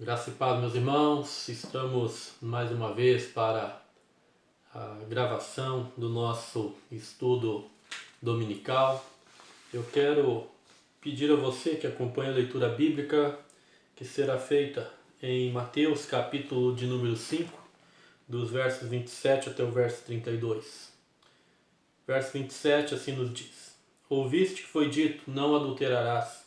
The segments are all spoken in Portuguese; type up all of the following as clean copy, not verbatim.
Graça e paz, meus irmãos. Estamos mais uma vez para a gravação do nosso estudo dominical. Eu quero pedir a você que acompanhe a leitura bíblica que será feita em Mateus, capítulo de número 5, dos versos 27 até o verso 32. Verso 27 assim nos diz: Ouviste que foi dito, não adulterarás.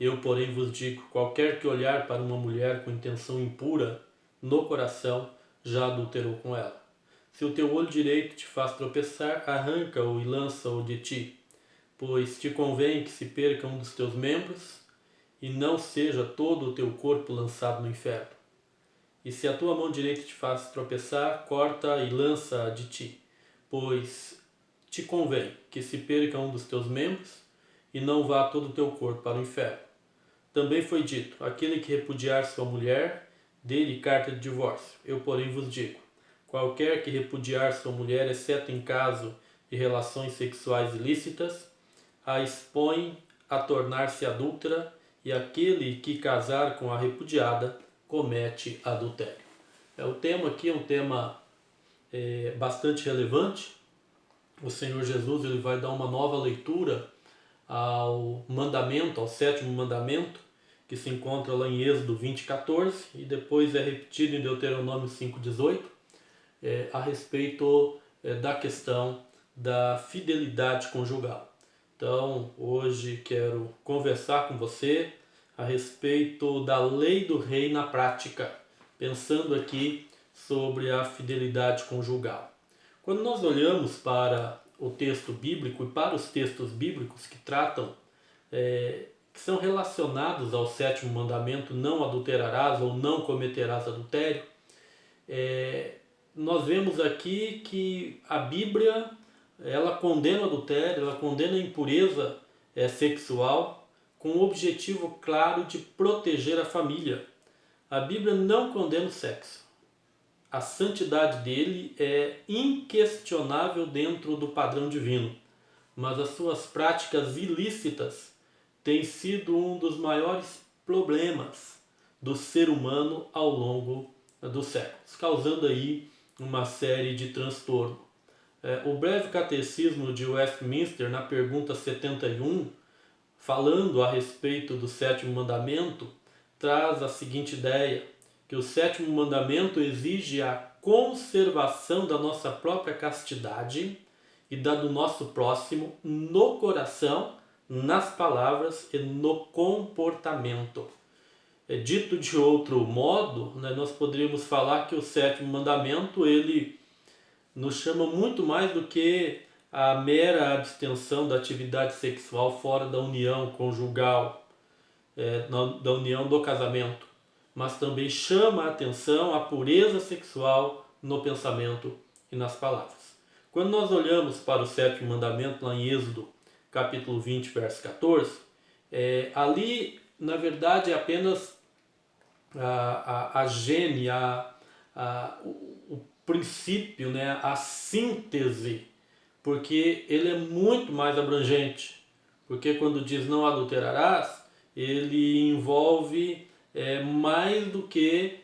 Eu, porém, vos digo, qualquer que olhar para uma mulher com intenção impura no coração, já adulterou com ela. Se o teu olho direito te faz tropeçar, arranca-o e lança-o de ti, pois te convém que se perca um dos teus membros e não seja todo o teu corpo lançado no inferno. E se a tua mão direita te faz tropeçar, corta e lança-a de ti, pois te convém que se perca um dos teus membros e não vá todo o teu corpo para o inferno. Também foi dito, aquele que repudiar sua mulher, dê-lhe carta de divórcio. Eu, porém, vos digo, qualquer que repudiar sua mulher, exceto em caso de relações sexuais ilícitas, a expõe a tornar-se adúltera, e aquele que casar com a repudiada comete adultério. O tema aqui é um tema bastante relevante. O Senhor Jesus ele vai dar uma nova leitura ao mandamento, ao sétimo mandamento, que se encontra lá em Êxodo 20:14 e depois é repetido em Deuteronômio 5:18, a respeito da questão da fidelidade conjugal. Então, hoje quero conversar com você a respeito da lei do rei na prática, pensando aqui sobre a fidelidade conjugal. Quando nós olhamos para o texto bíblico e para os textos bíblicos que tratam, que são relacionados ao sétimo mandamento, não adulterarás ou não cometerás adultério, nós vemos aqui que a Bíblia ela condena o adultério, ela condena a impureza sexual com o objetivo claro de proteger a família. A Bíblia não condena o sexo. A santidade dele é inquestionável dentro do padrão divino, mas as suas práticas ilícitas têm sido um dos maiores problemas do ser humano ao longo dos séculos, causando aí uma série de transtornos. O breve catecismo de Westminster, na pergunta 71, falando a respeito do sétimo mandamento, traz a seguinte ideia, que o sétimo mandamento exige a conservação da nossa própria castidade e da do nosso próximo no coração, nas palavras e no comportamento. Dito de outro modo, nós poderíamos falar que o sétimo mandamento ele nos chama muito mais do que a mera abstenção da atividade sexual fora da união conjugal, da união do casamento, mas também chama a atenção à pureza sexual no pensamento e nas palavras. Quando nós olhamos para o sétimo mandamento lá em Êxodo, capítulo 20, verso 14, ali, na verdade, é apenas a gênese, o princípio, né, a síntese, porque ele é muito mais abrangente. Porque quando diz não adulterarás, ele envolve mais do que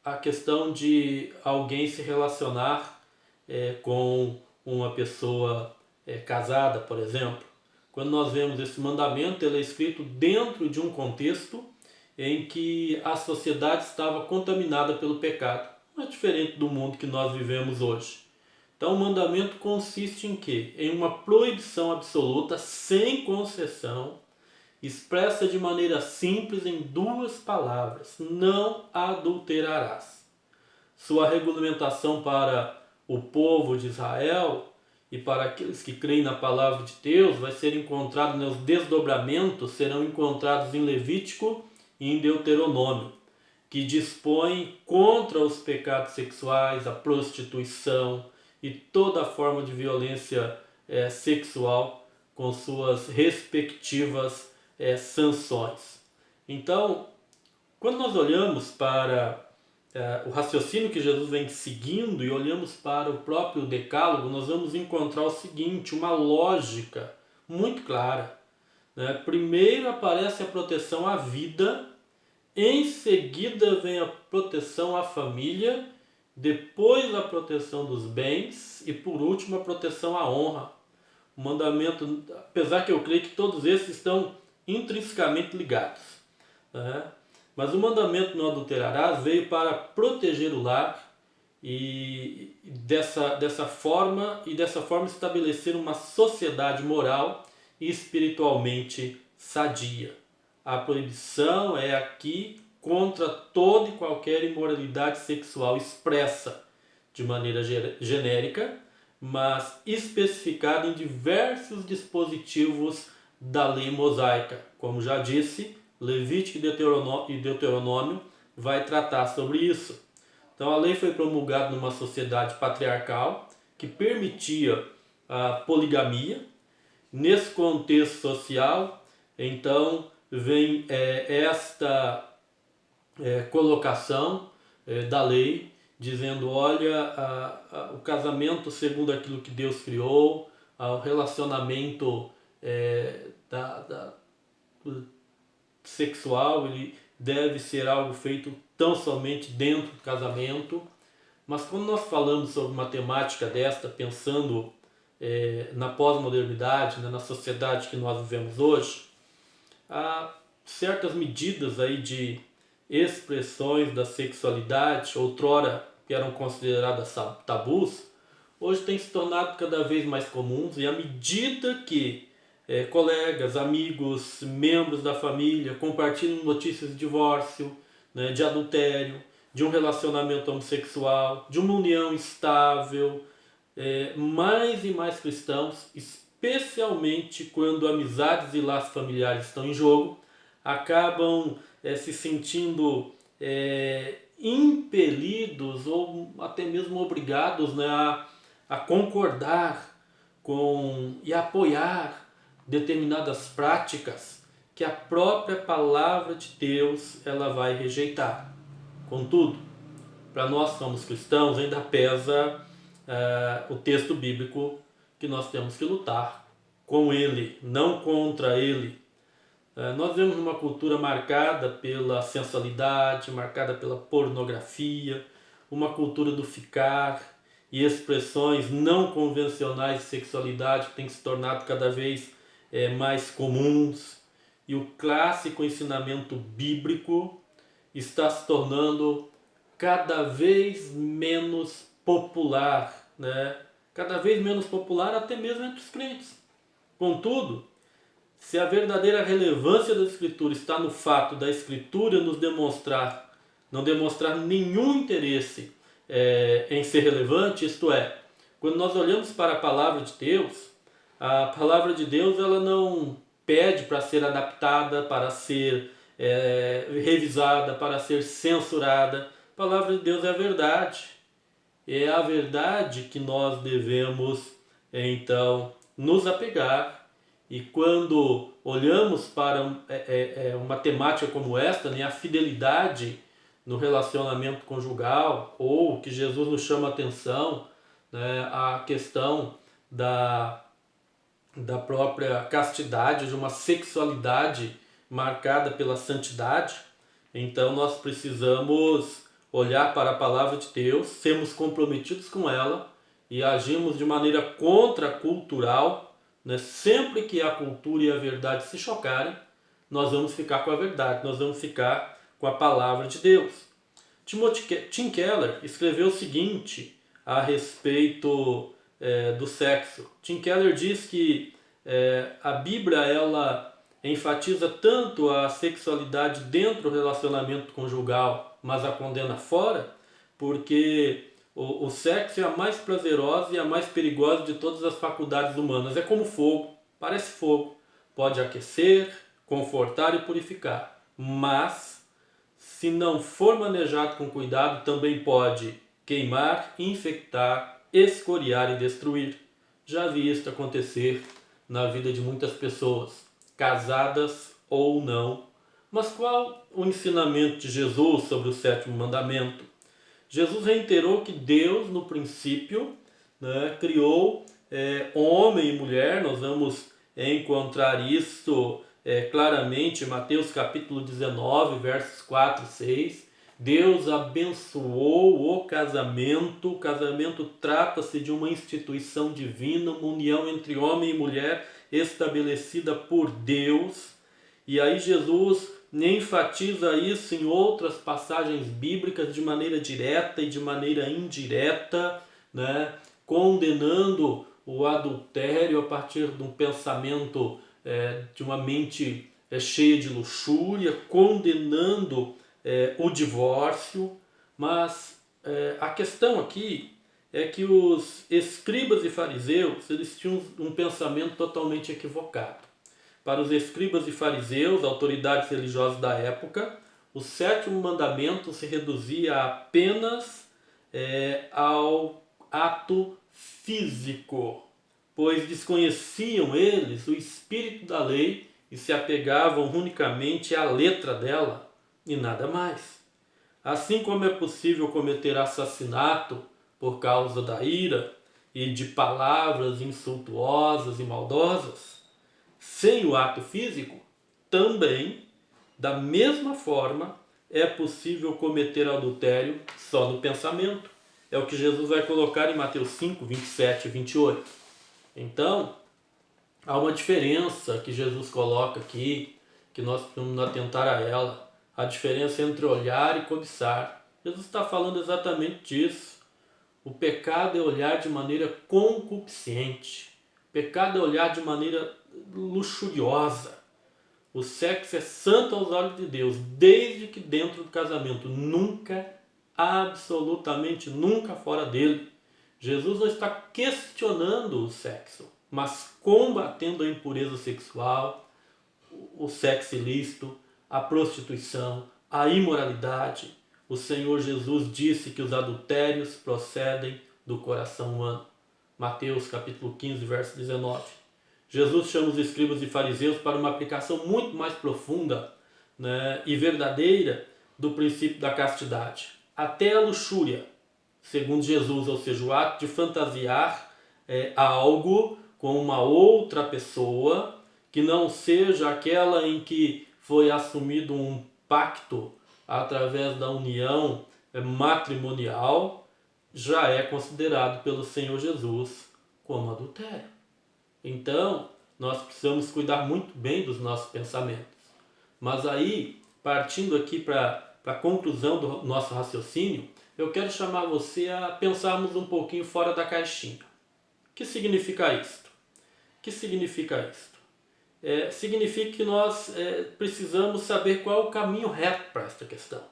a questão de alguém se relacionar com uma pessoa casada, por exemplo. Quando nós vemos esse mandamento, ele é escrito dentro de um contexto em que a sociedade estava contaminada pelo pecado, não é diferente do mundo que nós vivemos hoje. Então o mandamento consiste em quê? Em uma proibição absoluta, sem concessão, expressa de maneira simples em duas palavras: não adulterarás. Sua regulamentação para o povo de Israel e para aqueles que creem na palavra de Deus vai ser encontrado, os desdobramentos serão encontrados em Levítico e em Deuteronômio, que dispõe contra os pecados sexuais, a prostituição e toda forma de violência sexual com suas respectivas sanções. Então, quando nós olhamos para o raciocínio que Jesus vem seguindo e olhamos para o próprio decálogo, nós vamos encontrar o seguinte, uma lógica muito clara. Primeiro aparece a proteção à vida Em seguida vem a proteção à família, depois a proteção dos bens e por último a proteção à honra. O mandamento, apesar que eu creio que todos esses estão intrinsecamente ligados, né? Mas o mandamento não adulterarás veio para proteger o lar e dessa forma estabelecer uma sociedade moral e espiritualmente sadia. A proibição é aqui contra toda e qualquer imoralidade sexual expressa de maneira genérica, mas especificada em diversos dispositivos da lei mosaica. Como já disse, Levítico e Deuteronômio vai tratar sobre isso. Então a lei foi promulgada numa sociedade patriarcal que permitia a poligamia. Nesse contexto social, então, vem esta colocação da lei, dizendo, olha, o casamento segundo aquilo que Deus criou, o relacionamento sexual, ele deve ser algo feito tão somente dentro do casamento. Mas quando nós falamos sobre uma temática desta, pensando na pós-modernidade, né, na sociedade que nós vivemos hoje, há certas medidas aí de expressões da sexualidade, outrora que eram consideradas tabus, hoje têm se tornado cada vez mais comuns, e à medida que colegas, amigos, membros da família compartilham notícias de divórcio, né, de adultério, de um relacionamento homossexual, de uma união estável, mais e mais cristãos, especialmente quando amizades e laços familiares estão em jogo, acabam se sentindo impelidos ou até mesmo obrigados, né, a concordar com e apoiar determinadas práticas que a própria palavra de Deus ela vai rejeitar. Contudo, para nós que somos cristãos, ainda pesa o texto bíblico que nós temos que lutar com ele, não contra ele. Nós vemos uma cultura marcada pela sensualidade, marcada pela pornografia, uma cultura do ficar e expressões não convencionais de sexualidade que têm se tornado cada vez mais comuns. E o clássico ensinamento bíblico está se tornando cada vez menos popular, né? Cada vez menos popular até mesmo entre os crentes. Contudo, se a verdadeira relevância da Escritura está no fato da Escritura nos não demonstrar nenhum interesse em ser relevante, isto é, quando nós olhamos para a palavra de Deus, a palavra de Deus ela não pede para ser adaptada, para ser revisada, para ser censurada. A palavra de Deus é a verdade. É a verdade que nós devemos, então, nos apegar. E quando olhamos para uma temática como esta, né, a fidelidade no relacionamento conjugal, ou que Jesus nos chama a atenção, né, a questão da própria castidade, de uma sexualidade marcada pela santidade, então nós precisamos olhar para a palavra de Deus, sermos comprometidos com ela e agirmos de maneira contracultural, né? Sempre que a cultura e a verdade se chocarem, nós vamos ficar com a verdade, nós vamos ficar com a palavra de Deus. Tim Keller escreveu o seguinte a respeito do sexo. Tim Keller diz que a Bíblia ela enfatiza tanto a sexualidade dentro do relacionamento conjugal, mas a condena fora, porque o sexo é a mais prazerosa e a mais perigosa de todas as faculdades humanas. É como fogo, parece fogo, pode aquecer, confortar e purificar, mas se não for manejado com cuidado, também pode queimar, infectar, escoriar e destruir. Já vi isso acontecer na vida de muitas pessoas, casadas ou não. Mas qual o ensinamento de Jesus sobre o sétimo mandamento? Jesus reiterou que Deus, no princípio, né, criou homem e mulher. Nós vamos encontrar isso claramente, Mateus capítulo 19, versos 4 e 6. Deus abençoou o casamento. O casamento trata-se de uma instituição divina, uma união entre homem e mulher estabelecida por Deus. E aí Jesus enfatiza isso em outras passagens bíblicas de maneira direta e de maneira indireta, né? Condenando o adultério a partir de um pensamento, de uma mente cheia de luxúria, condenando o divórcio. Mas a questão aqui é que os escribas e fariseus, eles tinham um pensamento totalmente equivocado. Para os escribas e fariseus, autoridades religiosas da época, o sétimo mandamento se reduzia apenas ao ato físico, pois desconheciam eles o espírito da lei e se apegavam unicamente à letra dela e nada mais. Assim como é possível cometer assassinato por causa da ira e de palavras insultuosas e maldosas, sem o ato físico, também, da mesma forma, é possível cometer adultério só no pensamento. É o que Jesus vai colocar em Mateus 5, 27 e 28. Então, há uma diferença que Jesus coloca aqui, que nós precisamos atentar a ela. A diferença entre olhar e cobiçar. Jesus está falando exatamente disso. O pecado é olhar de maneira concupiscente. O pecado é olhar de maneira luxuriosa. O sexo é santo aos olhos de Deus, desde que dentro do casamento, nunca, absolutamente nunca fora dele. Jesus não está questionando o sexo, mas combatendo a impureza sexual, o sexo ilícito, a prostituição, a imoralidade. O Senhor Jesus disse que os adultérios procedem do coração humano. Mateus capítulo 15, verso 19. Jesus chama os escribas e fariseus para uma aplicação muito mais profunda, né, e verdadeira do princípio da castidade. Até a luxúria, segundo Jesus, ou seja, o ato de fantasiar algo com uma outra pessoa que não seja aquela em que foi assumido um pacto através da união matrimonial, já é considerado pelo Senhor Jesus como adultério. Então, nós precisamos cuidar muito bem dos nossos pensamentos. Mas aí, partindo aqui para a conclusão do nosso raciocínio, eu quero chamar você a pensarmos um pouquinho fora da caixinha. O que significa isto? O que significa isto? Significa que nós precisamos saber qual é o caminho reto para esta questão.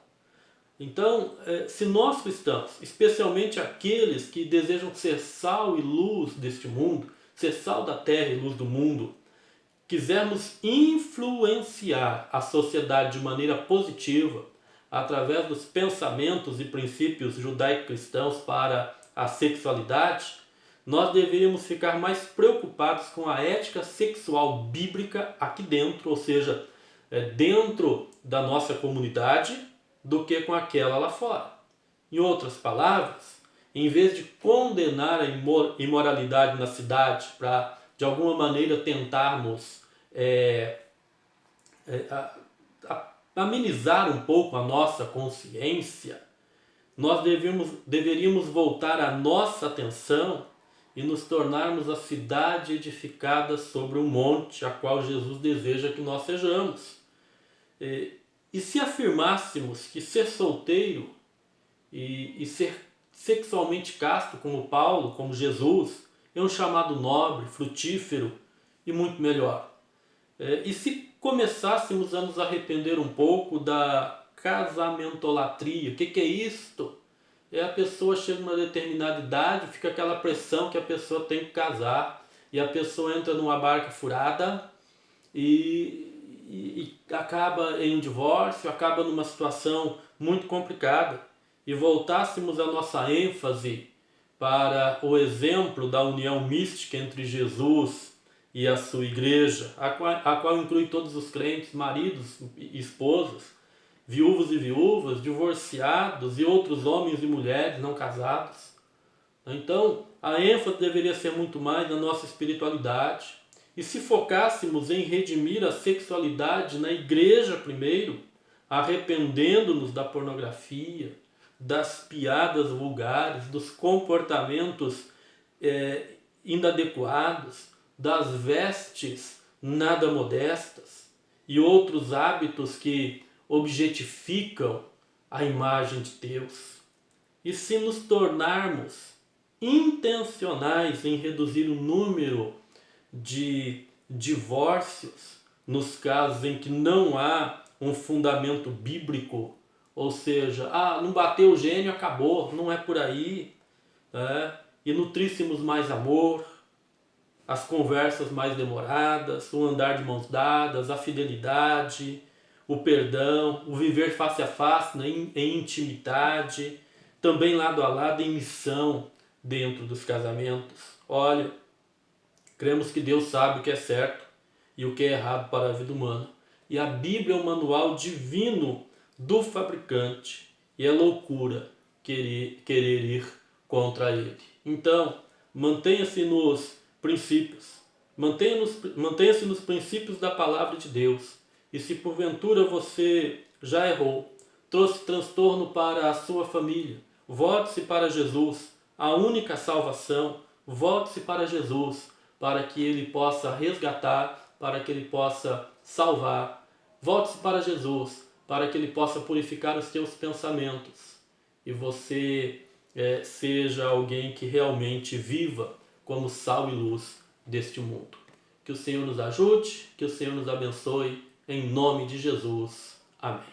Então, se nós cristãos, especialmente aqueles que desejam ser sal e luz deste mundo, ser sal da terra e luz do mundo, quisermos influenciar a sociedade de maneira positiva, através dos pensamentos e princípios judaico-cristãos para a sexualidade, nós deveríamos ficar mais preocupados com a ética sexual bíblica aqui dentro, ou seja, dentro da nossa comunidade, do que com aquela lá fora. Em outras palavras, em vez de condenar a imoralidade na cidade para, de alguma maneira, tentarmos amenizar um pouco a nossa consciência, nós deveríamos voltar a nossa atenção e nos tornarmos a cidade edificada sobre um monte, a qual Jesus deseja que nós sejamos. E se afirmássemos que ser solteiro e ser sexualmente casto, como Paulo, como Jesus, é um chamado nobre, frutífero e muito melhor. E se começássemos a nos arrepender um pouco da casamentolatria, o que é isto? A pessoa chega a uma determinada idade, fica aquela pressão que a pessoa tem que casar, e a pessoa entra numa barca furada e acaba em um divórcio, acaba numa situação muito complicada. E voltássemos a nossa ênfase para o exemplo da união mística entre Jesus e a sua igreja, a qual inclui todos os crentes, maridos e esposas, viúvos e viúvas, divorciados e outros homens e mulheres não casados. Então, a ênfase deveria ser muito mais na nossa espiritualidade E se focássemos em redimir a sexualidade na igreja primeiro, arrependendo-nos da pornografia, das piadas vulgares, dos comportamentos inadequados, das vestes nada modestas e outros hábitos que objetificam a imagem de Deus. E se nos tornarmos intencionais em reduzir o número de divórcios nos casos em que não há um fundamento bíblico, ou seja, não bateu o gênio, acabou, não é por aí, e nutríssemos mais amor, as conversas mais demoradas, o andar de mãos dadas, a fidelidade, o perdão, o viver face a face, né, em intimidade, também lado a lado em missão dentro dos casamentos. Olha, cremos que Deus sabe o que é certo e o que é errado para a vida humana. E a Bíblia é um manual divino do fabricante. E é loucura querer ir contra ele. Então, mantenha-se nos princípios. Mantenha-se nos princípios da palavra de Deus. E se porventura você já errou, trouxe transtorno para a sua família, volte-se para Jesus, a única salvação. Volte-se para Jesus, para que Ele possa resgatar, para que Ele possa salvar. Volte-se para Jesus, para que Ele possa purificar os teus pensamentos. E você seja alguém que realmente viva como sal e luz deste mundo. Que o Senhor nos ajude, que o Senhor nos abençoe, em nome de Jesus. Amém.